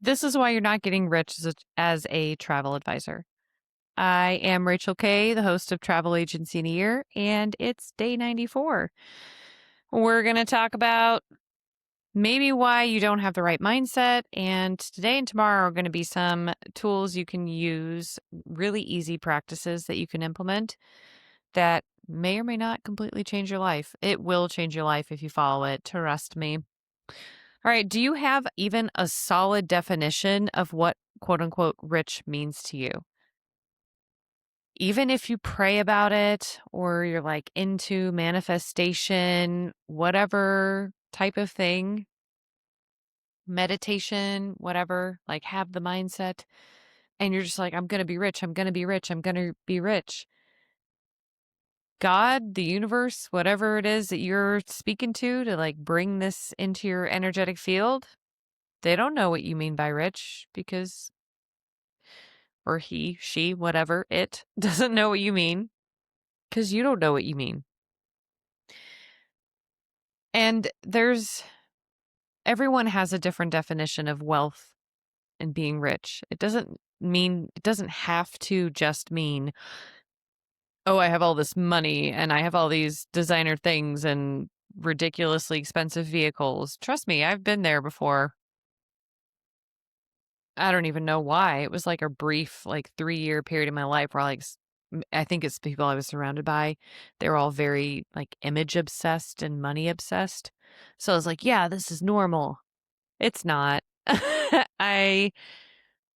This is why you're not getting rich as a travel advisor. I am Rachel Kay, the host of Travel Agency in a Year, and it's day 94. We're going to talk about maybe why you don't have the right mindset, and today and tomorrow are going to be some tools you can use, really easy practices that you can implement that may or may not completely change your life. It will change your life if you follow it, trust me. All right. Do you have even a solid definition of what quote unquote rich means to you? Even if you pray about it or you're like into manifestation, whatever type of thing, meditation, whatever, like have the mindset, and you're just like, I'm going to be rich. I'm going to be rich. I'm going to be rich. God, the universe, whatever it is that you're speaking to like bring this into your energetic field, they don't know what you mean by rich because or he, she, whatever, it doesn't know what you mean because you don't know what you mean. And everyone has a different definition of wealth and being rich. It doesn't have to just mean, oh, I have all this money and I have all these designer things and ridiculously expensive vehicles. Trust me, I've been there before. I don't even know why. It was like a brief, like 3-year period in my life where I think it's people I was surrounded by. They were all very like image obsessed and money obsessed. So I was like, yeah, this is normal. It's not. I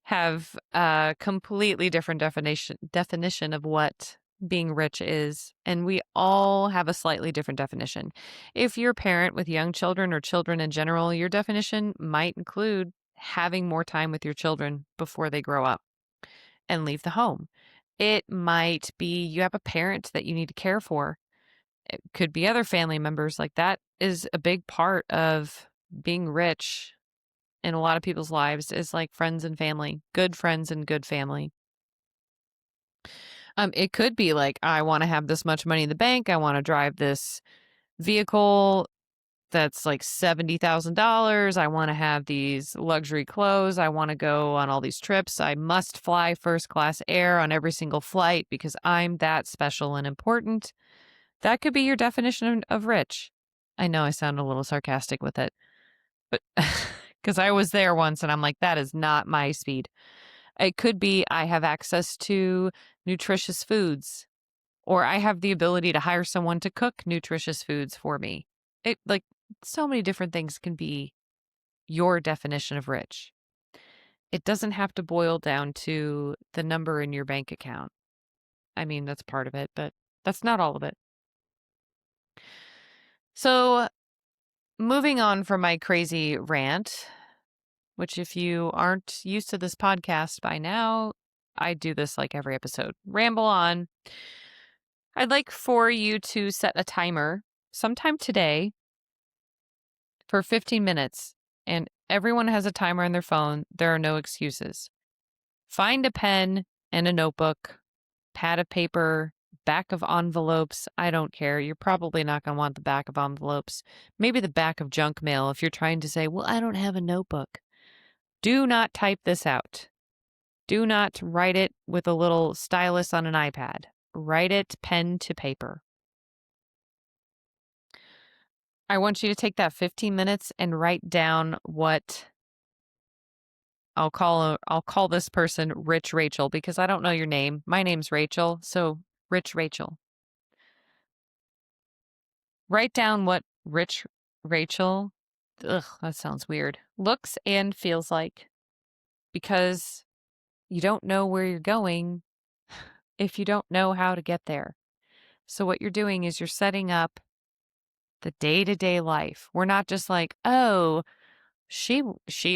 have a completely different definition of what being rich is, and we all have a slightly different definition. If you're a parent with young children or children in general, your definition might include having more time with your children before they grow up and leave the home. It might be you have a parent that you need to care for. It could be other family members. Like that is a big part of being rich in a lot of people's lives is like friends and family, good friends and good family. It could be like, I want to have this much money in the bank. I want to drive this vehicle that's like $70,000. I want to have these luxury clothes. I want to go on all these trips. I must fly first class air on every single flight because I'm that special and important. That could be your definition of rich. I know I sound a little sarcastic with it, but because I was there once and I'm like, that is not my speed. It could be I have access to nutritious foods, or I have the ability to hire someone to cook nutritious foods for me. It like so many different things can be your definition of rich. It doesn't have to boil down to the number in your bank account. I mean, that's part of it, but that's not all of it. So, moving on from my crazy rant, which if you aren't used to this podcast by now, I do this like every episode. Ramble on. I'd like for you to set a timer sometime today for 15 minutes. And everyone has a timer on their phone. There are no excuses. Find a pen and a notebook, pad of paper, back of envelopes. I don't care. You're probably not going to want the back of envelopes. Maybe the back of junk mail if you're trying to say, well, I don't have a notebook. Do not type this out. Do not write it with a little stylus on an iPad. Write it pen to paper. I want you to take that 15 minutes and write down what I'll call this person Rich Rachel because I don't know your name. My name's Rachel, so Rich Rachel. Write down what Rich Rachel, ugh, that sounds weird, looks and feels like because you don't know where you're going if you don't know how to get there. So what you're doing is you're setting up the day-to-day life. We're not just like, oh, she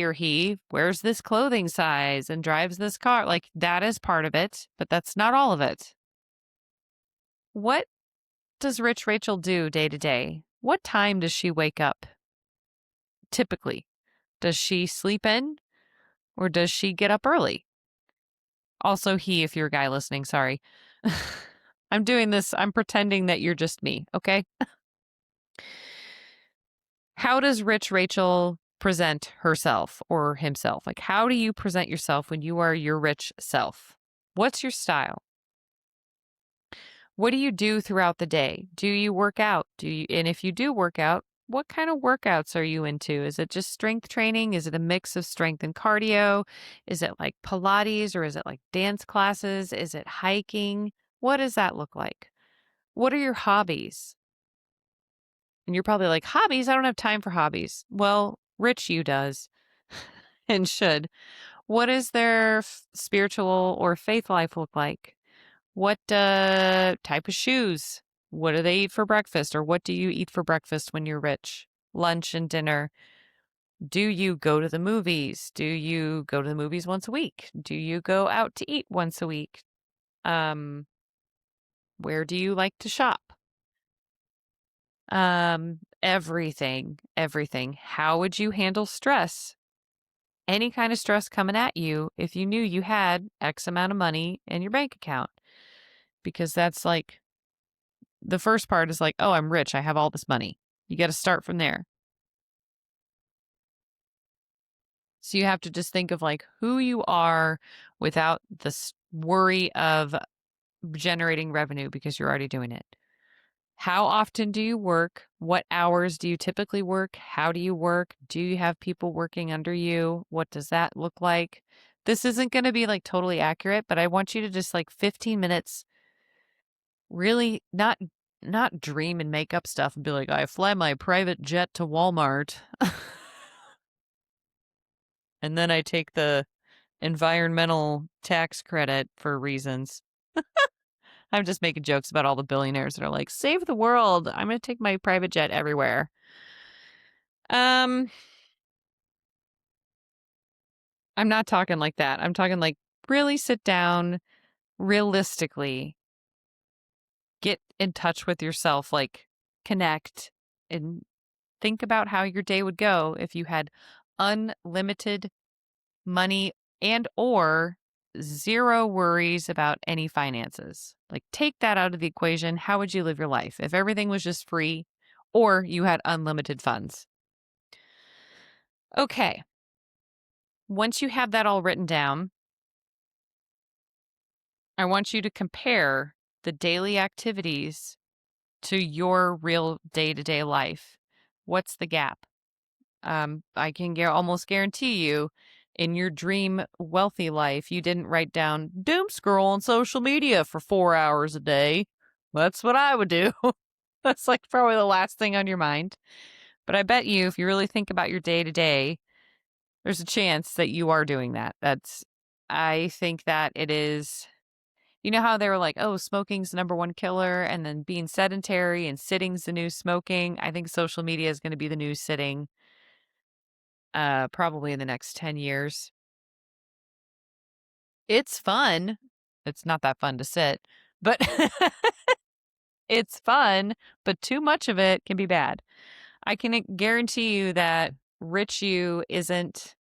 or he wears this clothing size and drives this car. Like that is part of it, but that's not all of it. What does Rich Rachel do day to day? What time does she wake up? Typically, does she sleep in or does she get up early? Also, he, if you're a guy listening, sorry. I'm doing this. I'm pretending that you're just me. Okay. How does Rich Rachel present herself or himself? Like, how do you present yourself when you are your rich self? What's your style? What do you do throughout the day? Do you work out? And if you do work out, what kind of workouts are you into? Is it just strength training? Is it a mix of strength and cardio? Is it like Pilates or is it like dance classes? Is it hiking? What does that look like? What are your hobbies? And you're probably like, hobbies? I don't have time for hobbies. Well, Rich you does and should. What does their spiritual or faith life look like? What type of shoes? What do they eat for breakfast? Or what do you eat for breakfast when you're rich? Lunch and dinner. Do you go to the movies? Do you go to the movies once a week? Do you go out to eat once a week? Um, where do you like to shop? Everything. How would you handle stress? Any kind of stress coming at you if you knew you had X amount of money in your bank account? Because that's like the first part is like, oh, I'm rich. I have all this money. You got to start from there. So you have to just think of like who you are without the worry of generating revenue because you're already doing it. How often do you work? What hours do you typically work? How do you work? Do you have people working under you? What does that look like? This isn't going to be like totally accurate, but I want you to just like 15 minutes really not dream and make up stuff and be like, I fly my private jet to Walmart and then I take the environmental tax credit for reasons. I'm just making jokes about all the billionaires that are like, save the world. I'm going to take my private jet everywhere. I'm not talking like that. I'm talking like really sit down, realistically, get in touch with yourself, like connect and think about how your day would go if you had unlimited money and or zero worries about any finances. Like take that out of the equation. How would you live your life if everything was just free or you had unlimited funds? Okay. Once you have that all written down, I want you to compare the daily activities to your real day-to-day life. What's the gap? I can almost guarantee you in your dream wealthy life, you didn't write down doom scroll on social media for 4 hours a day. That's what I would do. That's like probably the last thing on your mind. But I bet you if you really think about your day to day, there's a chance that you are doing that. I think that it is, you know how they were like, oh, smoking's the number one killer and then being sedentary and sitting's the new smoking. I think social media is going to be the new sitting. Probably in the next 10 years. It's fun. It's not that fun to sit, but it's fun, but too much of it can be bad. I can guarantee you that Rich You isn't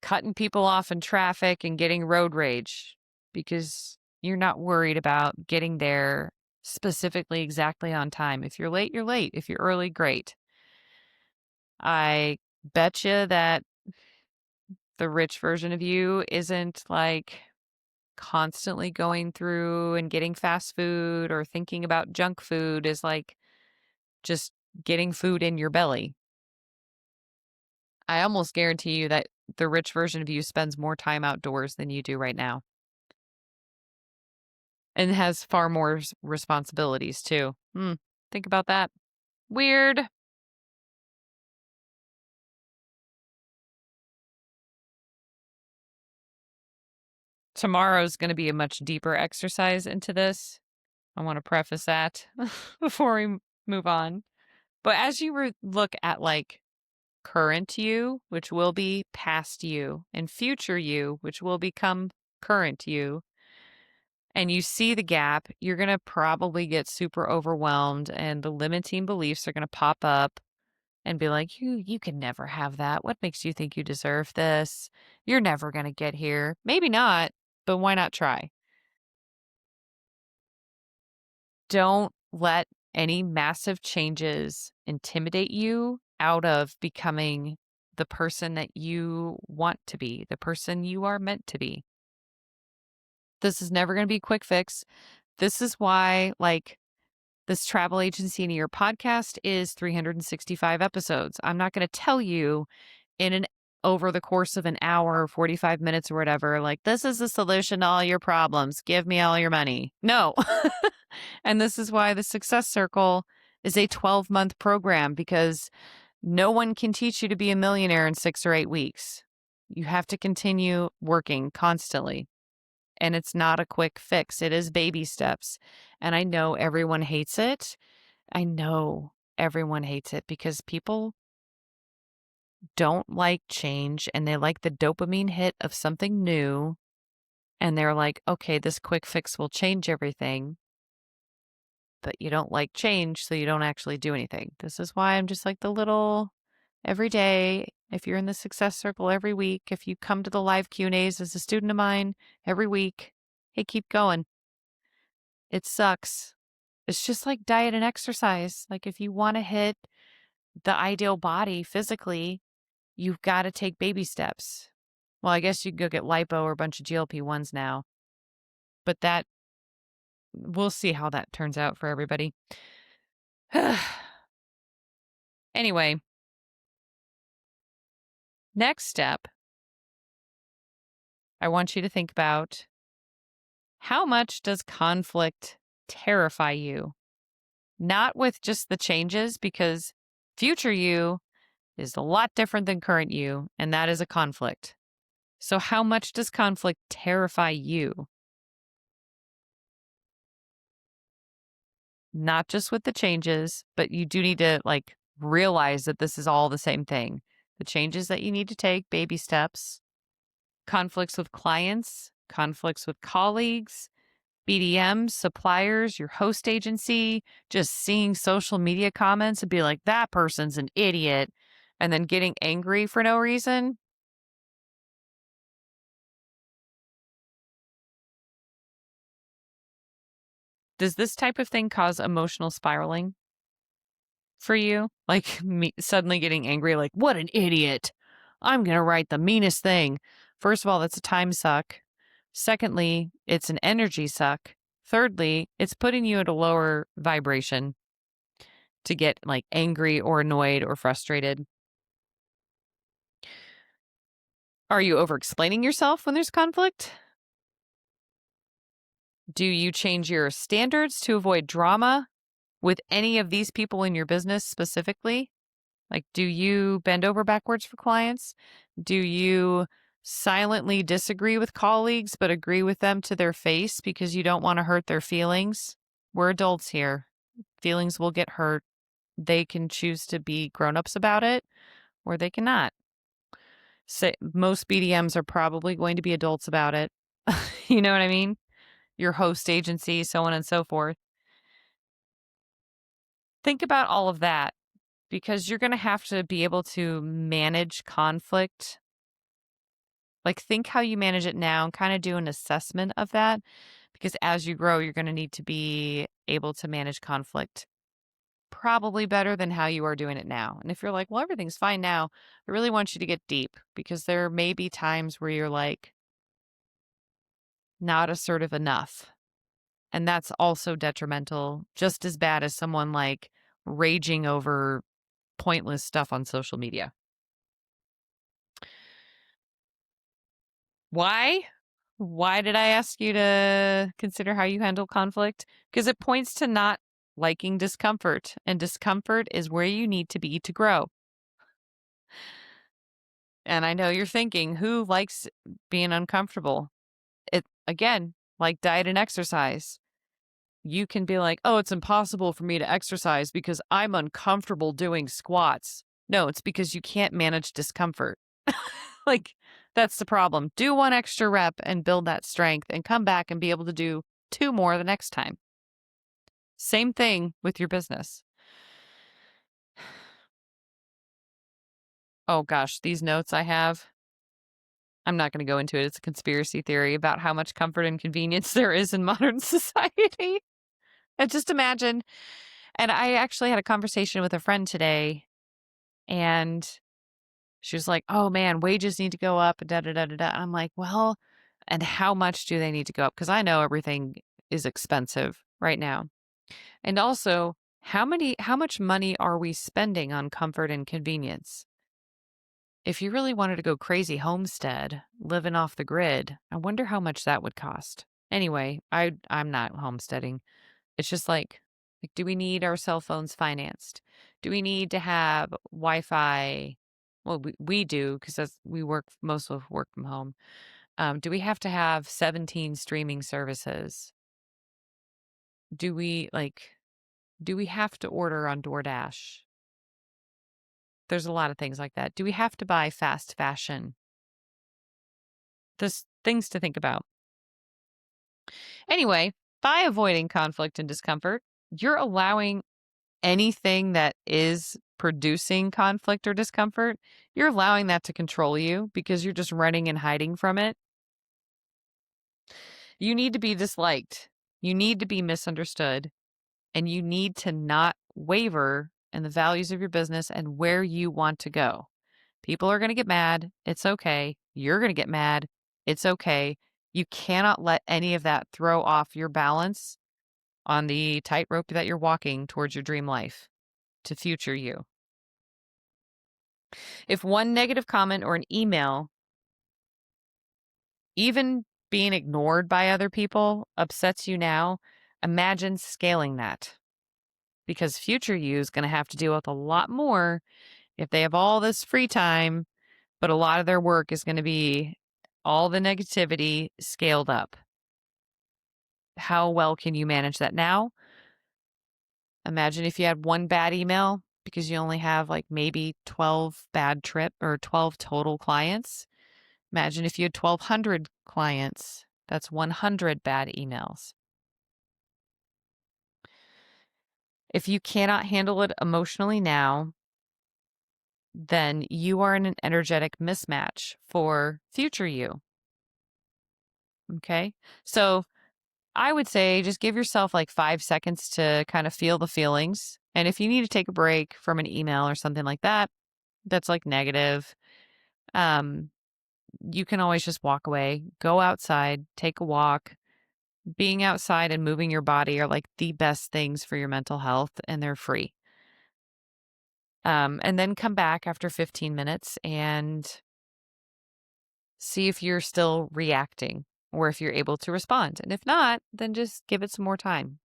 cutting people off in traffic and getting road rage because you're not worried about getting there specifically exactly on time. If you're late, you're late. If you're early, great. I bet you that the rich version of you isn't like constantly going through and getting fast food or thinking about junk food is like just getting food in your belly. I almost guarantee you that the rich version of you spends more time outdoors than you do right now and has far more responsibilities too. Think about that. Weird. Tomorrow's going to be a much deeper exercise into this. I want to preface that before we move on. But as you look at like current you, which will be past you, and future you, which will become current you, and you see the gap, you're going to probably get super overwhelmed and the limiting beliefs are going to pop up and be like, you can never have that. What makes you think you deserve this? You're never going to get here. Maybe not, but why not try? Don't let any massive changes intimidate you out of becoming the person that you want to be, the person you are meant to be. This is never going to be a quick fix. This is why, like, this travel agency in your podcast is 365 episodes. I'm not going to tell you in an over the course of an hour or 45 minutes or whatever, like, this is the solution to all your problems. Give me all your money. No. And this is why the Success Circle is a 12-month program, because no one can teach you to be a millionaire in 6 or 8 weeks. You have to continue working constantly. And it's not a quick fix. It is baby steps. And I know everyone hates it. I know everyone hates it because people don't like change and they like the dopamine hit of something new. And they're like, okay, this quick fix will change everything. But you don't like change, so you don't actually do anything. This is why I'm just like the little every day. If you're in the Success Circle every week, if you come to the live Q&As as a student of mine every week, hey, keep going. It sucks. It's just like diet and exercise. Like, if you want to hit the ideal body physically, you've got to take baby steps. Well, I guess you can go get lipo or a bunch of GLP-1s now, but that we'll see how that turns out for everybody. Anyway, next step, I want you to think about, how much does conflict terrify you? Not with just the changes, because future you is a lot different than current you, and that is a conflict. So how much does conflict terrify you? Not just with the changes, but you do need to, like, realize that this is all the same thing. The changes that you need to take, baby steps, conflicts with clients, conflicts with colleagues, BDMs, suppliers, your host agency, just seeing social media comments and be like, that person's an idiot, and then getting angry for no reason. Does this type of thing cause emotional spiraling for you? Like, me suddenly getting angry, like, what an idiot. I'm going to write the meanest thing. First of all, that's a time suck. Secondly, it's an energy suck. Thirdly, it's putting you at a lower vibration to get, like, angry or annoyed or frustrated. Are you over explaining yourself when there's conflict? Do you change your standards to avoid drama with any of these people in your business specifically? Like, do you bend over backwards for clients? Do you silently disagree with colleagues but agree with them to their face because you don't want to hurt their feelings? We're adults here. Feelings will get hurt. They can choose to be grown-ups about it, or they cannot. Say, most BDMs are probably going to be adults about it. You know what I mean? Your host agency, so on and so forth. Think about all of that, because you're going to have to be able to manage conflict. Like, think how you manage it now and kind of do an assessment of that, because as you grow, you're going to need to be able to manage conflict probably better than how you are doing it now. And if you're like, well, everything's fine now, I really want you to get deep, because there may be times where you're like not assertive enough. And that's also detrimental, just as bad as someone like raging over pointless stuff on social media. Why? Why did I ask you to consider how you handle conflict? Because it points to not liking discomfort, and discomfort is where you need to be to grow. And I know you're thinking, who likes being uncomfortable? It, again, like diet and exercise. You can be like, oh, it's impossible for me to exercise because I'm uncomfortable doing squats. No, it's because you can't manage discomfort. Like, that's the problem. Do one extra rep and build that strength and come back and be able to do 2 more the next time. Same thing with your business. Oh gosh, these notes I have, I'm not going to go into it. It's a conspiracy theory about how much comfort and convenience there is in modern society. And just imagine, and I actually had a conversation with a friend today, And she was like, "Oh man, wages need to go up, da da da da da." I'm like, "Well, and how much do they need to go up? Because I know everything is expensive right now. And also, how much money are we spending on comfort and convenience? If you really wanted to go crazy homestead, living off the grid, I wonder how much that would cost." Anyway, I'm not homesteading. It's just like, do we need our cell phones financed? Do we need to have Wi-Fi? Well, we do because we work, most of us work from home. Do we have to have 17 streaming services? Do we like, do we have to order on DoorDash? There's a lot of things like that. Do we have to buy fast fashion? There's things to think about. Anyway, by avoiding conflict and discomfort, you're allowing anything that is producing conflict or discomfort, you're allowing that to control you because you're just running and hiding from it. You need to be disliked. You need to be misunderstood. And you need to not waver in the values of your business and where you want to go. People are going to get mad. It's okay. You're going to get mad. It's okay. You cannot let any of that throw off your balance on the tightrope that you're walking towards your dream life to future you. If one negative comment or an email, even being ignored by other people, upsets you now, imagine scaling that. Because future you is going to have to deal with a lot more if they have all this free time, but a lot of their work is going to be all the negativity scaled up. How well can you manage that now? Imagine if you had one bad email because you only have like maybe 12 bad trip or 12 total clients. Imagine if you had 1,200 clients. That's 100 bad emails. If you cannot handle it emotionally now, then you are in an energetic mismatch for future you. Okay. So I would say just give yourself like 5 seconds to kind of feel the feelings. And if you need to take a break from an email or something like that, that's like negative, you can always just walk away, go outside, take a walk. Being outside and moving your body are like the best things for your mental health, and they're free. And then come back after 15 minutes and see if you're still reacting or if you're able to respond. And if not, then just give it some more time.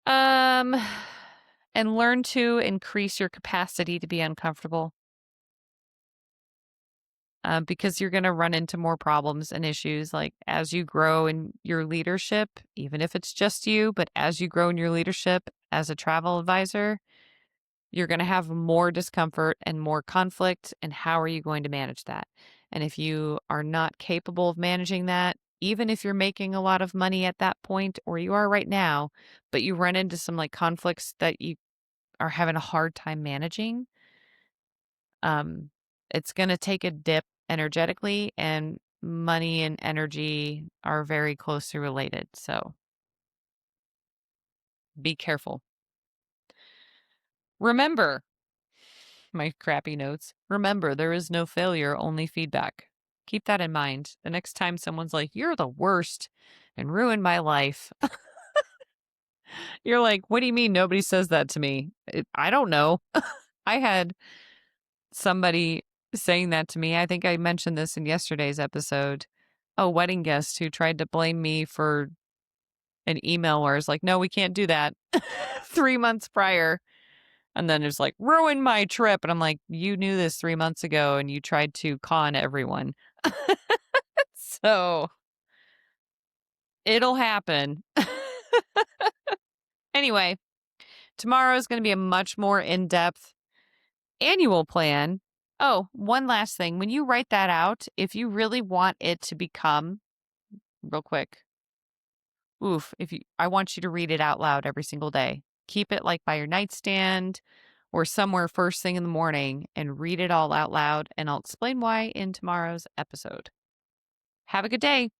Um, and learn to increase your capacity to be uncomfortable. Because you're going to run into more problems and issues like as you grow in your leadership, even if it's just you, but as you grow in your leadership as a travel advisor, you're going to have more discomfort and more conflict. And how are you going to manage that? And if you are not capable of managing that, even if you're making a lot of money at that point, or you are right now, but you run into some like conflicts that you are having a hard time managing, um, it's going to take a dip energetically, and money and energy are very closely related. So be careful. Remember, my crappy notes. Remember, there is no failure, only feedback. Keep that in mind. The next time someone's like, "You're the worst and ruined my life," you're like, "What do you mean nobody says that to me?" I don't know. I had somebody saying that to me. I think I mentioned this in yesterday's episode. A wedding guest who tried to blame me for an email where it's like, "No, we can't do that." 3 months prior. And then it's like, ruin my trip. And I'm like, you knew this 3 months ago and you tried to con everyone. So it'll happen. Anyway, tomorrow is going to be a much more in-depth annual plan. Oh, one last thing. When you write that out, if you really want it to become, real quick, I want you to read it out loud every single day. Keep it like by your nightstand or somewhere first thing in the morning and read it all out loud. And I'll explain why in tomorrow's episode. Have a good day.